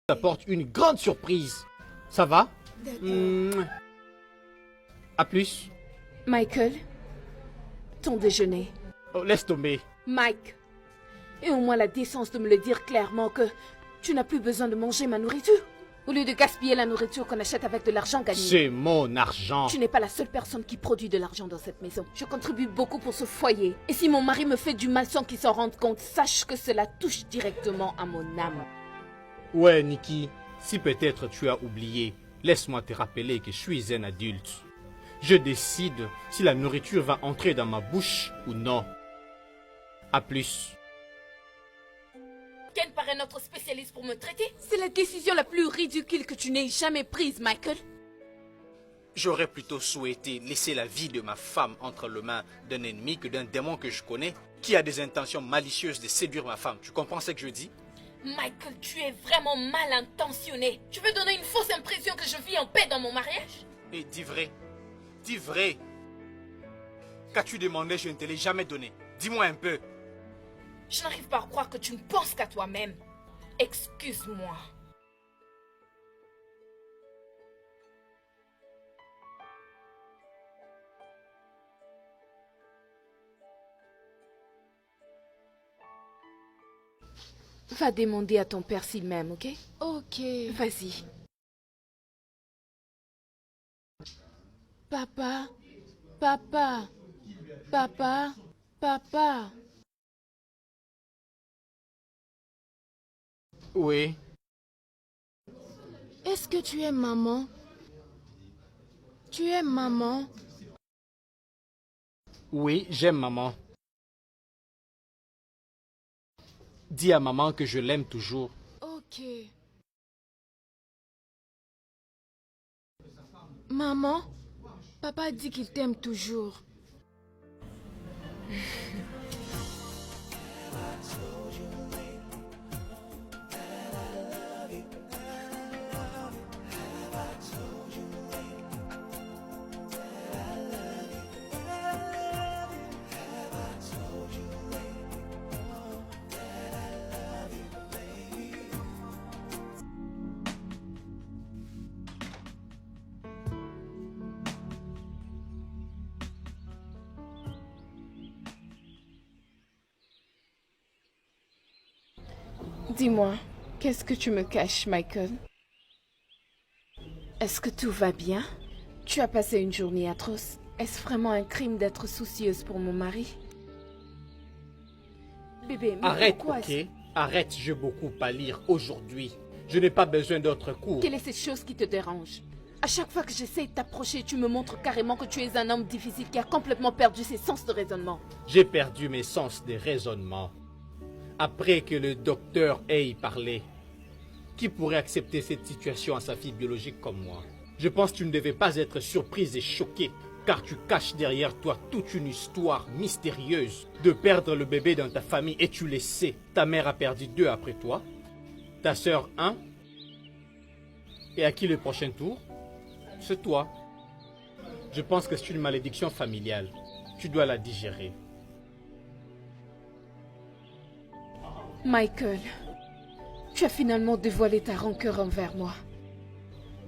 t'apporte une grande surprise. Ça va? À plus. Michael, ton déjeuner. Oh, laisse tomber. Mike, aie au moins la décence de me le dire clairement que tu n'as plus besoin de manger ma nourriture. Au lieu de gaspiller la nourriture qu'on achète avec de l'argent gagné. C'est mon argent. Tu n'es pas la seule personne qui produit de l'argent dans cette maison. Je contribue beaucoup pour ce foyer. Et si mon mari me fait du mal sans qu'il s'en rende compte, sache que cela touche directement à mon âme. Ouais, Nikki, si peut-être tu as oublié, laisse-moi te rappeler que je suis un adulte. Je décide si la nourriture va entrer dans ma bouche ou non. À plus. Ken paraît notre spécialiste pour me traiter. C'est la décision la plus ridicule que tu n'aies jamais prise, Michael. J'aurais plutôt souhaité laisser la vie de ma femme entre les mains d'un ennemi que d'un démon que je connais, qui a des intentions malicieuses de séduire ma femme. Tu comprends ce que je dis? Michael, tu es vraiment mal intentionné. Tu veux donner une fausse impression que je vis en paix dans mon mariage? Et dis vrai. Dis vrai. Qu'as-tu demandé, je ne te l'ai jamais donné. Dis-moi un peu. Je n'arrive pas à croire que tu ne penses qu'à toi-même. Excuse-moi. Va demander à ton père s'il m'aime, ok? Ok. Vas-y. Papa, papa, papa, papa. Oui. Est-ce que tu aimes maman? Tu aimes maman? Oui, j'aime maman. Dis à maman que je l'aime toujours. Ok. Maman, papa dit qu'il t'aime toujours. Dis-moi, qu'est-ce que tu me caches, Michael? Est-ce que tout va bien? Tu as passé une journée atroce. Est-ce vraiment un crime d'être soucieuse pour mon mari? Bébé, mais Arrête, pourquoi ok? Arrête, j'ai beaucoup à lire aujourd'hui. Je n'ai pas besoin d'autres cours. Quelle est cette chose qui te dérange? À chaque fois que j'essaie de t'approcher, tu me montres carrément que tu es un homme difficile qui a complètement perdu ses sens de raisonnement. J'ai perdu mes sens de raisonnement. Après que le docteur ait parlé, qui pourrait accepter cette situation à sa fille biologique comme moi? Je pense que tu ne devais pas être surprise et choquée, car tu caches derrière toi toute une histoire mystérieuse de perdre le bébé dans ta famille et tu le sais. Ta mère a perdu 2 après toi, ta sœur 1, et à qui le prochain tour? C'est toi. Je pense que c'est une malédiction familiale. Tu dois la digérer. Michael, tu as finalement dévoilé ta rancœur envers moi.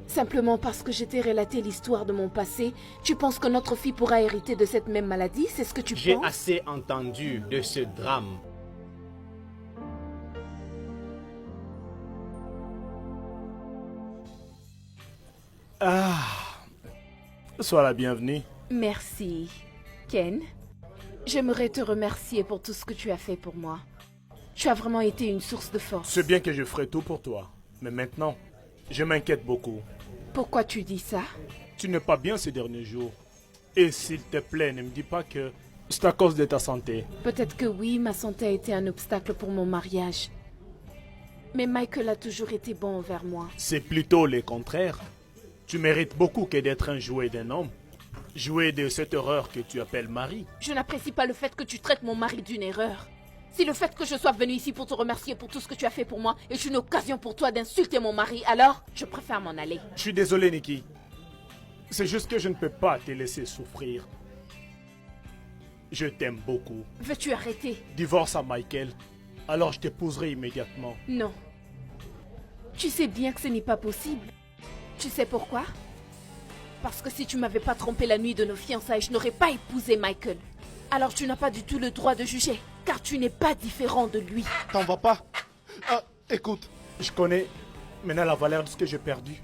Simplement parce que je t'ai relaté l'histoire de mon passé, tu penses que notre fille pourra hériter de cette même maladie? C'est ce que tu penses? J'ai assez entendu de ce drame. Sois la bienvenue. Merci, Ken. J'aimerais te remercier pour tout ce que tu as fait pour moi. Tu as vraiment été une source de force. C'est bien que je ferai tout pour toi. Mais maintenant, je m'inquiète beaucoup. Pourquoi tu dis ça? Tu n'es pas bien ces derniers jours. Et s'il te plaît, ne me dis pas que c'est à cause de ta santé. Peut-être que oui, ma santé a été un obstacle pour mon mariage. Mais Michael a toujours été bon envers moi. C'est plutôt le contraire. Tu mérites beaucoup que d'être un jouet d'un homme. Jouet de cette horreur que tu appelles Marie. Je n'apprécie pas le fait que tu traites mon mari d'une erreur. Si le fait que je sois venue ici pour te remercier pour tout ce que tu as fait pour moi est une occasion pour toi d'insulter mon mari, alors je préfère m'en aller. Je suis désolé, Nikki. C'est juste que je ne peux pas te laisser souffrir. Je t'aime beaucoup. Veux-tu arrêter? Divorce à Michael, alors je t'épouserai immédiatement. Non. Tu sais bien que ce n'est pas possible. Tu sais pourquoi? Parce que si tu m'avais pas trompé la nuit de nos fiançailles, je n'aurais pas épousé Michael. Alors tu n'as pas du tout le droit de juger, car tu n'es pas différent de lui. T'en vas pas? Ah, écoute. Je connais maintenant la valeur de ce que j'ai perdu.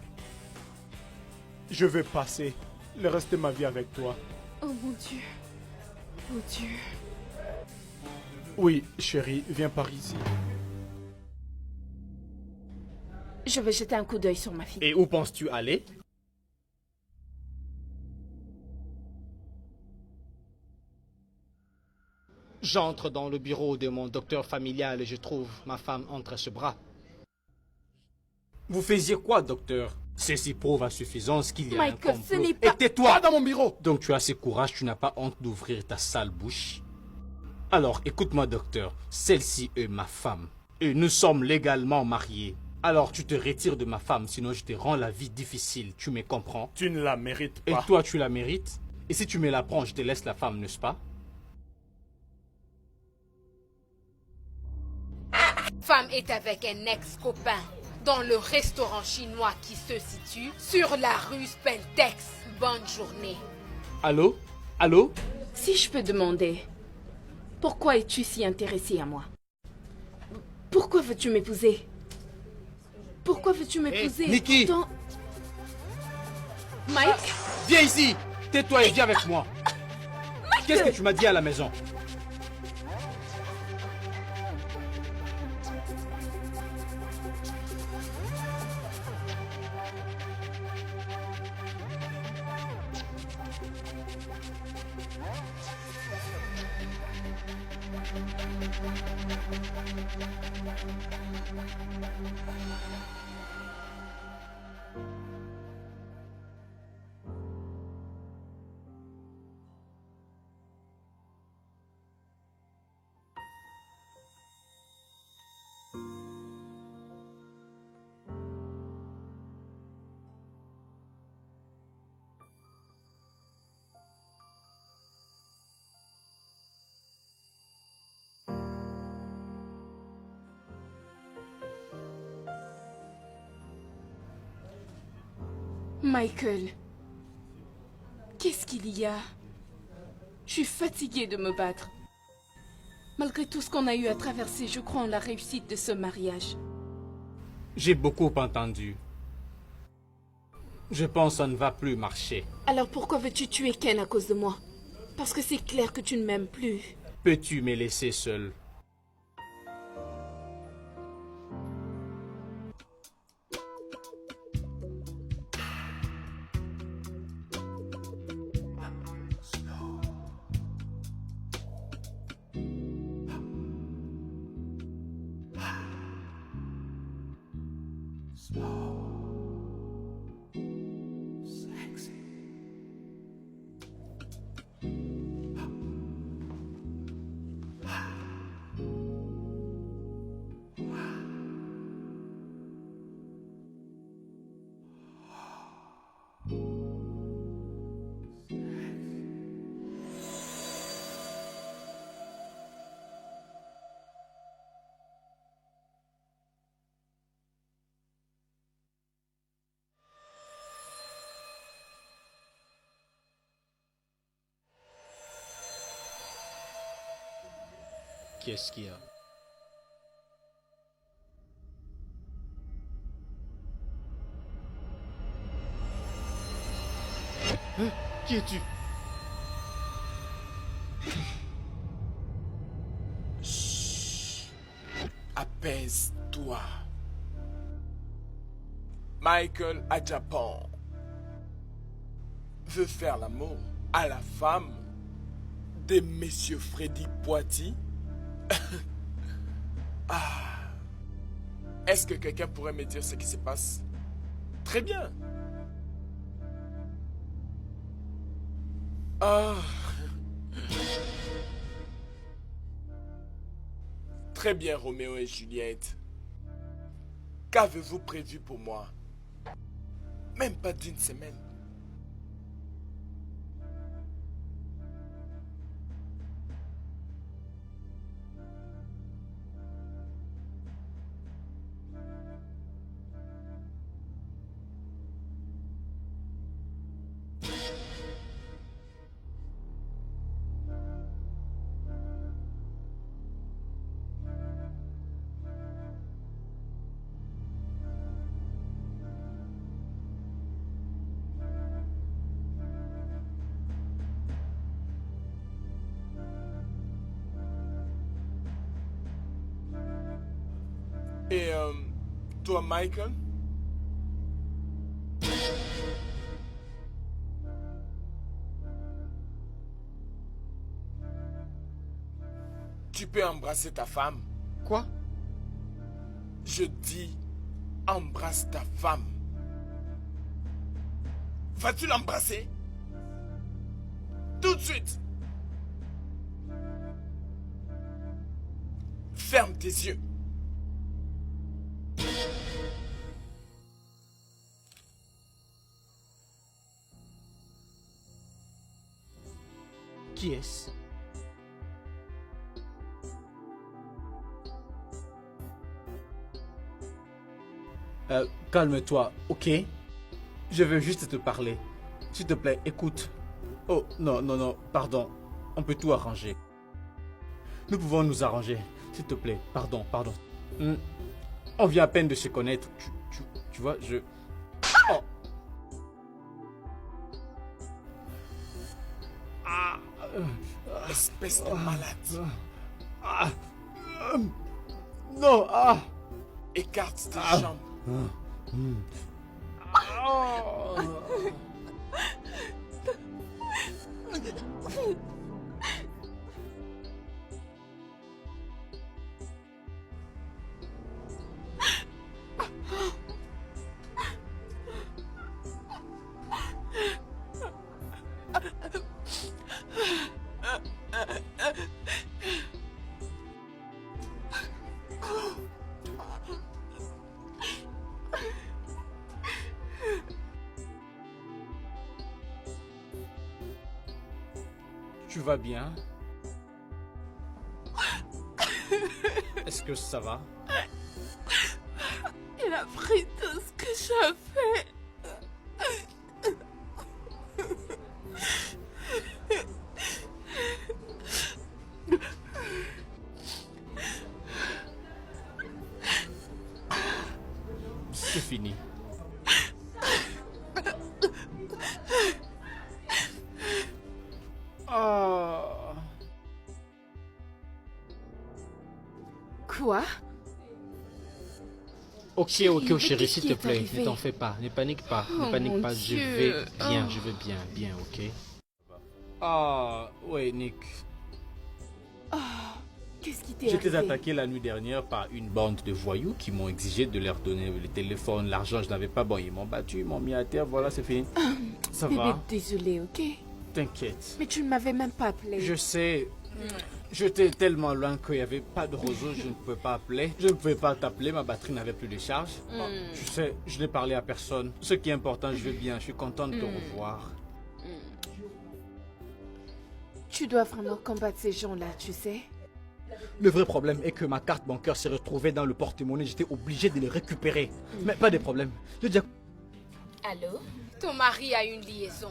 Je veux passer le reste de ma vie avec toi. Oh mon Dieu. Oh Dieu. Oui, chérie, viens par ici. Je vais jeter un coup d'œil sur ma fille. Et où penses-tu aller? J'entre dans le bureau de mon docteur familial et je trouve ma femme entre ses bras. Vous faisiez quoi, docteur? Ceci prouve à suffisance qu'il y a Michael, un complot. ce n'est pas... Et tais-toi! Pas dans mon bureau! Donc tu as assez courage, tu n'as pas honte d'ouvrir ta sale bouche? Alors, écoute-moi, docteur. Celle-ci est ma femme. Et nous sommes légalement mariés. Alors tu te retires de ma femme, sinon je te rends la vie difficile. Tu me comprends? Tu ne la mérites Et pas. toi, tu la mérites? Et si tu me la prends, je te laisse la femme, n'est-ce pas? Femme est avec un ex-copain dans le restaurant chinois qui se situe sur la rue Spentex. Bonne journée. Allô? Allô? Si je peux demander, pourquoi es-tu si intéressé à moi? Pourquoi veux-tu m'épouser? Pourquoi veux-tu m'épouser? Nikki! Pourtant... Mike? Viens ici! Tais-toi et viens avec moi! Qu'est-ce que tu m'as dit à la maison? Michael, qu'est-ce qu'il y a? Je suis fatiguée de me battre. Malgré tout ce qu'on a eu à traverser, je crois en la réussite de ce mariage. J'ai beaucoup entendu. Je pense que ça ne va plus marcher. Alors pourquoi veux-tu tuer Ken à cause de moi? Parce que c'est clair que tu ne m'aimes plus. Peux-tu me laisser seul? Qu'est-ce qu'il y a? Hein? Qui es-tu? Apaise-toi. Michael à Japon veut faire l'amour à la femme de Monsieur Freddy Poiti. Ah. Est-ce que quelqu'un pourrait me dire ce qui se passe? Très bien. Ah. Très bien, Roméo et Juliette. Qu'avez-vous prévu pour moi? Même pas d'une semaine. Et toi, Michael? Tu peux embrasser ta femme. Quoi? Je dis, embrasse ta femme. Vas-tu l'embrasser? Tout de suite. Ferme tes yeux. Qui est-ce? Calme-toi, ok? Je veux juste te parler. S'il te plaît, écoute. Oh, non, non, non, pardon. On peut tout arranger. Nous pouvons nous arranger. S'il te plaît, pardon, pardon. On vient à peine de se connaître. Tu vois, je... Oh. Espèce de malade. Non, Écarte tes jambes. Tu vas bien? Est-ce que ça va? Il a pris tout ce que j'ai fait. C'est fini. Quoi? Ok, mais chérie, qu'est-ce s'il qui te est plaît, arrivé? ne t'en fais pas, ne panique pas, Oh, ne panique mon pas, Dieu. je vais bien, ok? Ah, ouais, Nick, Qu'est-ce qui t'est j'étais arrivé? attaqué la nuit dernière par une bande de voyous qui m'ont exigé de leur donner le téléphone, l'argent, je n'avais pas, bon, ils m'ont battu, ils m'ont mis à terre, voilà, c'est fini. Ça Bébé, va? désolé, ok? T'inquiète. Mais tu ne m'avais même pas appelé. Je sais, j'étais tellement loin qu'il n'y avait pas de réseau, je ne pouvais pas appeler. Je ne pouvais pas t'appeler, ma batterie n'avait plus de charge. Ah, tu sais, je n'ai parlé à personne. Ce qui est important, je vais bien, je suis content de te revoir. Tu dois vraiment combattre ces gens-là, tu sais? Le vrai problème est que ma carte bancaire s'est retrouvée dans le porte-monnaie, j'étais obligé de les récupérer. Mais pas de problème. Je dis... Allô? Ton mari a une liaison.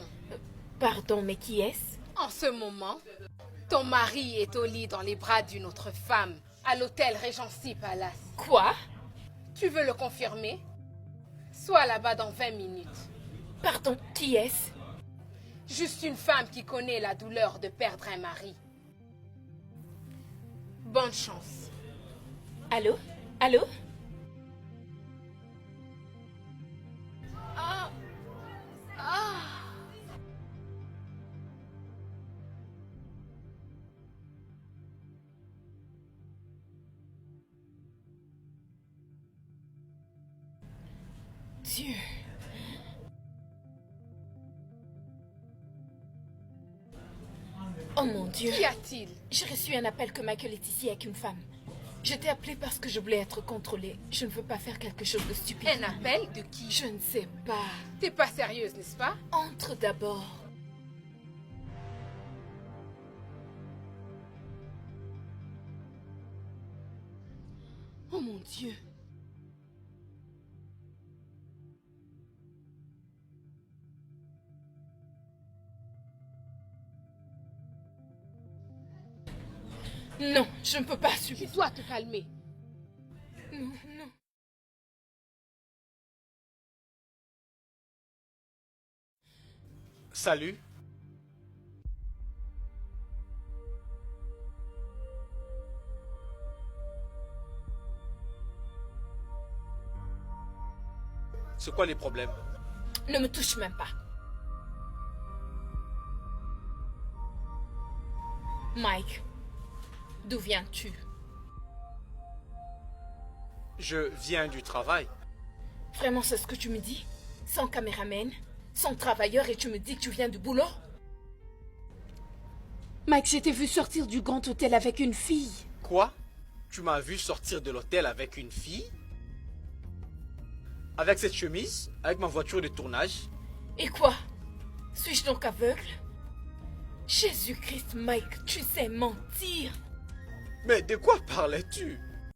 Pardon, mais qui est-ce? En ce moment, ton mari est au lit dans les bras d'une autre femme à l'hôtel Regency Palace. Quoi? Tu veux le confirmer? Sois là-bas dans 20 minutes. Pardon, qui est-ce? Juste une femme qui connaît la douleur de perdre un mari. Bonne chance. Allô? Allô? Dieu. Oh mon Dieu. Qu'y a-t-il? J'ai reçu un appel que Michael est ici avec une femme. Je t'ai appelé parce que je voulais être contrôlée. Je ne veux pas faire quelque chose de stupide. Un appel de qui? Je ne sais pas. T'es pas sérieuse, n'est-ce pas? Entre d'abord. Oh mon Dieu. Non, je ne peux pas Tu subir. dois te calmer. Non, non. Salut. C'est quoi les problèmes? Ne me touche même pas. Mike, d'où viens-tu? Je viens du travail. Vraiment, c'est ce que tu me dis? Sans caméraman, sans travailleur, et tu me dis que tu viens du boulot? Mike, je t'ai vu sortir du grand hôtel avec une fille. Quoi? Tu m'as vu sortir de l'hôtel avec une fille? Avec cette chemise? Avec ma voiture de tournage? Et quoi? Suis-je donc aveugle? Jésus-Christ, Mike, tu sais mentir. Mais de quoi parlais-tu?